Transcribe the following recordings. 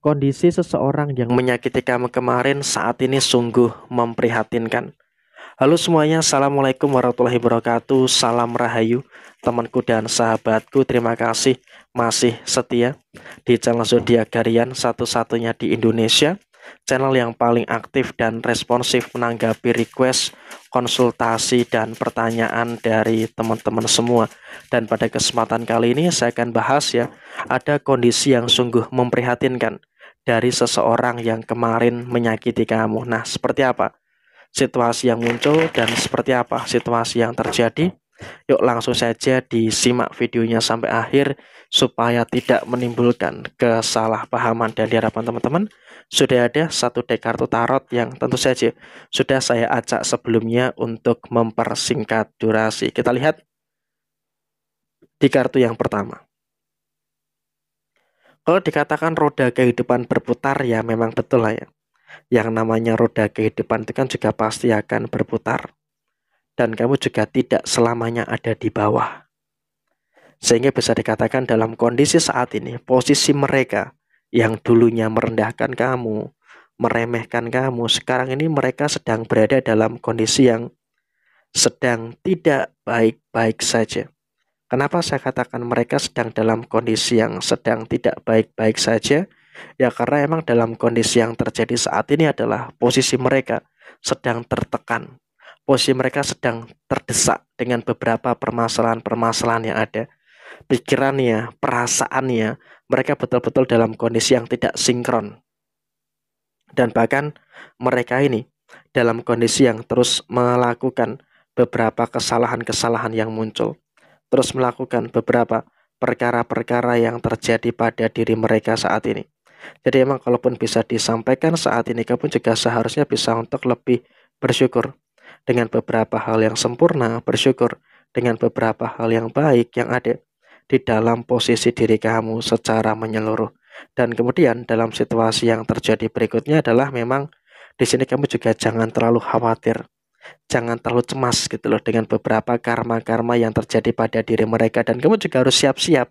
Kondisi seseorang yang menyakiti kamu kemarin saat ini sungguh memprihatinkan. Halo semuanya, Assalamualaikum warahmatullahi wabarakatuh. Salam Rahayu, temanku dan sahabatku. Terima kasih masih setia di channel Zodiak Harian, satu-satunya di Indonesia, channel yang paling aktif dan responsif menanggapi request, konsultasi, dan pertanyaan dari teman-teman semua. Dan pada kesempatan kali ini saya akan bahas ya, ada kondisi yang sungguh memprihatinkan dari seseorang yang kemarin menyakiti kamu. Nah, seperti apa situasi yang muncul dan seperti apa situasi yang terjadi? Yuk langsung saja disimak videonya sampai akhir supaya tidak menimbulkan kesalahpahaman. Dan diharapkan teman-teman sudah ada satu deck kartu tarot yang tentu saja sudah saya acak sebelumnya untuk mempersingkat durasi. Kita lihat di kartu yang pertama. Kalau dikatakan roda kehidupan berputar, ya memang betul lah ya. Yang namanya roda kehidupan itu kan juga pasti akan berputar. Dan kamu juga tidak selamanya ada di bawah. Sehingga bisa dikatakan dalam kondisi saat ini, posisi mereka yang dulunya merendahkan kamu, meremehkan kamu, sekarang ini mereka sedang berada dalam kondisi yang sedang tidak baik-baik saja. Kenapa saya katakan mereka sedang dalam kondisi yang sedang tidak baik-baik saja? Ya karena emang dalam kondisi yang terjadi saat ini adalah posisi mereka sedang tertekan. Posisi mereka sedang terdesak dengan beberapa permasalahan-permasalahan yang ada. Pikirannya, perasaannya, mereka betul-betul dalam kondisi yang tidak sinkron. Dan bahkan mereka ini dalam kondisi yang terus melakukan beberapa kesalahan-kesalahan yang muncul. Terus melakukan beberapa perkara-perkara yang terjadi pada diri mereka saat ini. Jadi emang kalaupun bisa disampaikan saat ini, kamu juga seharusnya bisa untuk lebih bersyukur dengan beberapa hal yang sempurna, bersyukur dengan beberapa hal yang baik yang ada di dalam posisi diri kamu secara menyeluruh. Dan kemudian dalam situasi yang terjadi berikutnya adalah memang di sini kamu juga jangan terlalu khawatir. Jangan terlalu cemas gitu loh dengan beberapa karma-karma yang terjadi pada diri mereka. Dan kamu juga harus siap-siap,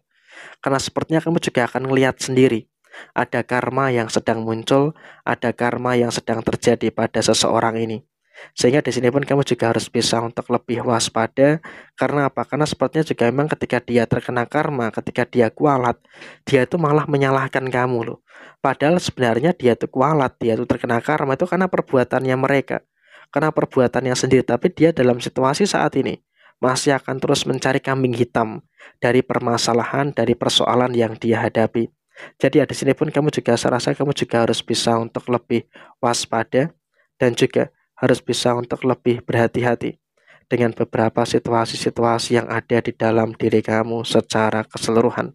karena sepertinya kamu juga akan melihat sendiri ada karma yang sedang muncul, ada karma yang sedang terjadi pada seseorang ini. Sehingga di sini pun kamu juga harus bisa untuk lebih waspada. Karena apa? Karena sepertinya juga memang ketika dia terkena karma, ketika dia kualat, dia itu malah menyalahkan kamu loh. Padahal sebenarnya dia itu kualat, dia itu terkena karma itu karena perbuatannya mereka, karena perbuatannya sendiri. Tapi dia dalam situasi saat ini masih akan terus mencari kambing hitam dari permasalahan, dari persoalan yang dia hadapi. Jadi ya di sini pun kamu juga, saya rasa kamu juga harus bisa untuk lebih waspada dan juga harus bisa untuk lebih berhati-hati dengan beberapa situasi-situasi yang ada di dalam diri kamu secara keseluruhan.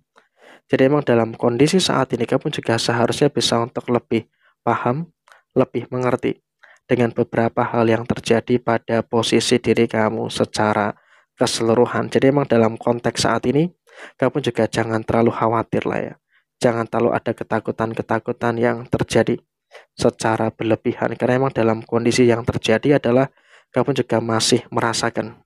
Jadi emang dalam kondisi saat ini kamu juga seharusnya bisa untuk lebih paham, lebih mengerti dengan beberapa hal yang terjadi pada posisi diri kamu secara keseluruhan. Jadi emang dalam konteks saat ini kamu juga jangan terlalu khawatir lah ya. Jangan terlalu ada ketakutan-ketakutan yang terjadi secara berlebihan. Karena emang dalam kondisi yang terjadi adalah kamu juga masih merasakan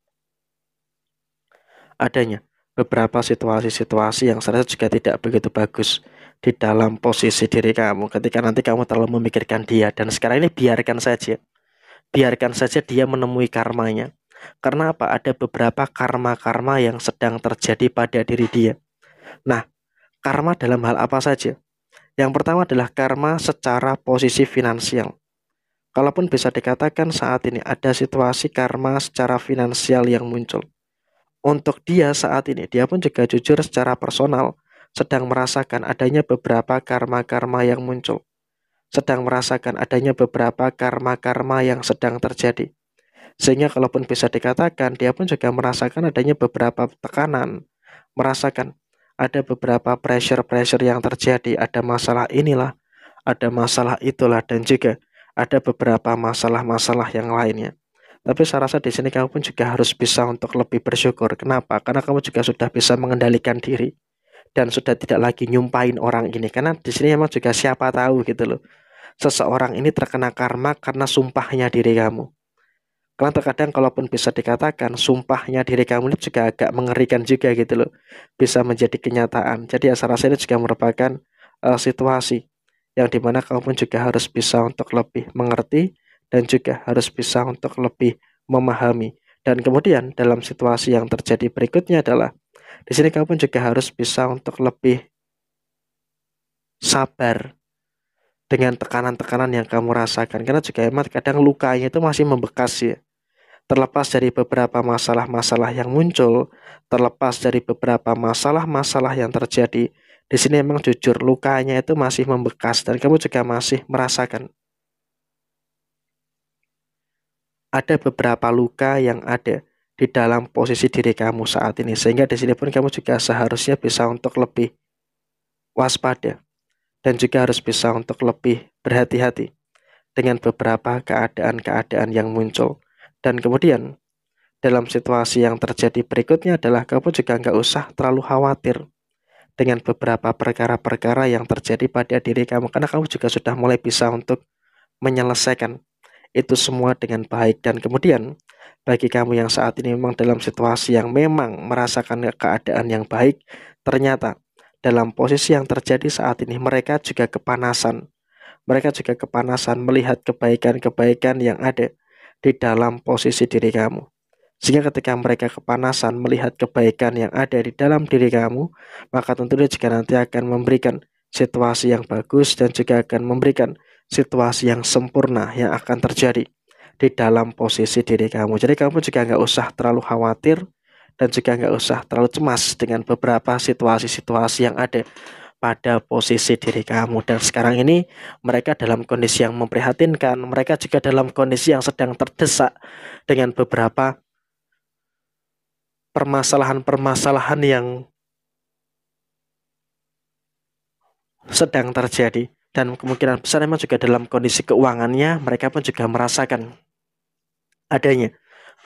adanya beberapa situasi-situasi yang saya rasa juga tidak begitu bagus di dalam posisi diri kamu ketika nanti kamu terlalu memikirkan dia. Dan sekarang ini biarkan saja dia menemui karmanya. Karena apa? Ada beberapa karma-karma yang sedang terjadi pada diri dia. Nah, karma dalam hal apa saja? Yang pertama adalah karma secara posisi finansial. Kalaupun bisa dikatakan saat ini ada situasi karma secara finansial yang muncul. Untuk dia saat ini, dia pun juga jujur secara personal sedang merasakan adanya beberapa karma-karma yang muncul. Sedang merasakan adanya beberapa karma-karma yang sedang terjadi. Sehingga kalaupun bisa dikatakan, dia pun juga merasakan adanya beberapa tekanan. Merasakan ada beberapa pressure-pressure yang terjadi. Ada masalah inilah, ada masalah itulah, dan juga ada beberapa masalah-masalah yang lainnya. Tapi saya rasa di sini kamu pun juga harus bisa untuk lebih bersyukur. Kenapa? Karena kamu juga sudah bisa mengendalikan diri dan sudah tidak lagi nyumpahin orang ini. Karena di sini emang juga siapa tahu gitu loh, seseorang ini terkena karma karena sumpahnya diri kamu. Karena terkadang kalaupun bisa dikatakan sumpahnya diri kamu ini juga agak mengerikan juga gitu loh, bisa menjadi kenyataan. Jadi ya saya rasa ini juga merupakan situasi yang dimana kamu pun juga harus bisa untuk lebih mengerti dan juga harus bisa untuk lebih memahami. Dan kemudian dalam situasi yang terjadi berikutnya adalah di sini kamu pun juga harus bisa untuk lebih sabar dengan tekanan-tekanan yang kamu rasakan, karena juga emang kadang lukanya itu masih membekas ya. Terlepas dari beberapa masalah-masalah yang muncul, terlepas dari beberapa masalah-masalah yang terjadi, di sini emang jujur lukanya itu masih membekas dan kamu juga masih merasakan ada beberapa luka yang ada di dalam posisi diri kamu saat ini. Sehingga di sini pun kamu juga seharusnya bisa untuk lebih waspada dan juga harus bisa untuk lebih berhati-hati dengan beberapa keadaan-keadaan yang muncul. Dan kemudian dalam situasi yang terjadi berikutnya adalah kamu juga nggak usah terlalu khawatir dengan beberapa perkara-perkara yang terjadi pada diri kamu, karena kamu juga sudah mulai bisa untuk menyelesaikan itu semua dengan baik. Dan kemudian bagi kamu yang saat ini memang dalam situasi yang memang merasakan keadaan yang baik, ternyata dalam posisi yang terjadi saat ini mereka juga kepanasan. Mereka juga kepanasan melihat kebaikan-kebaikan yang ada di dalam posisi diri kamu. Sehingga ketika mereka kepanasan melihat kebaikan yang ada di dalam diri kamu, maka tentunya juga nanti akan memberikan situasi yang bagus dan juga akan memberikan situasi yang sempurna yang akan terjadi di dalam posisi diri kamu. Jadi kamu juga nggak usah terlalu khawatir dan juga nggak usah terlalu cemas dengan beberapa situasi-situasi yang ada pada posisi diri kamu. Dan sekarang ini mereka dalam kondisi yang memprihatinkan, mereka juga dalam kondisi yang sedang terdesak dengan beberapa permasalahan-permasalahan yang sedang terjadi. Dan kemungkinan besar memang juga dalam kondisi keuangannya mereka pun juga merasakan adanya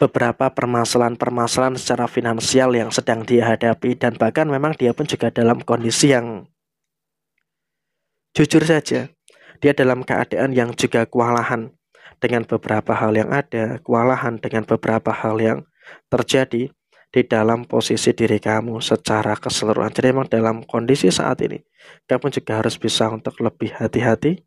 beberapa permasalahan-permasalahan secara finansial yang sedang dia hadapi. Dan bahkan memang dia pun juga dalam kondisi yang jujur saja, dia dalam keadaan yang juga kewalahan dengan beberapa hal yang ada, kewalahan dengan beberapa hal yang terjadi di dalam posisi diri kamu secara keseluruhan. Jadi memang dalam kondisi saat ini, kamu juga harus bisa untuk lebih hati-hati,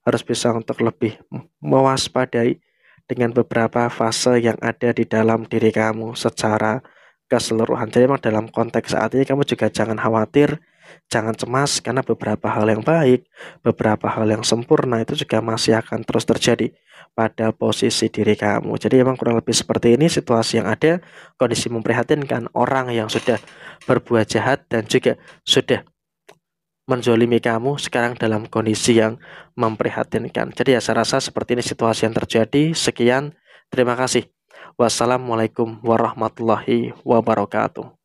harus bisa untuk lebih mewaspadai dengan beberapa fase yang ada di dalam diri kamu secara keseluruhan. Jadi memang dalam konteks saat ini kamu juga jangan khawatir, jangan cemas, karena beberapa hal yang baik, beberapa hal yang sempurna itu juga masih akan terus terjadi pada posisi diri kamu. Jadi memang kurang lebih seperti ini situasi yang ada, kondisi memprihatinkan, orang yang sudah berbuat jahat dan juga sudah menzolimi kamu sekarang dalam kondisi yang memprihatinkan. Jadi ya saya rasa seperti ini situasi yang terjadi. Sekian, terima kasih. Wassalamualaikum warahmatullahi wabarakatuh.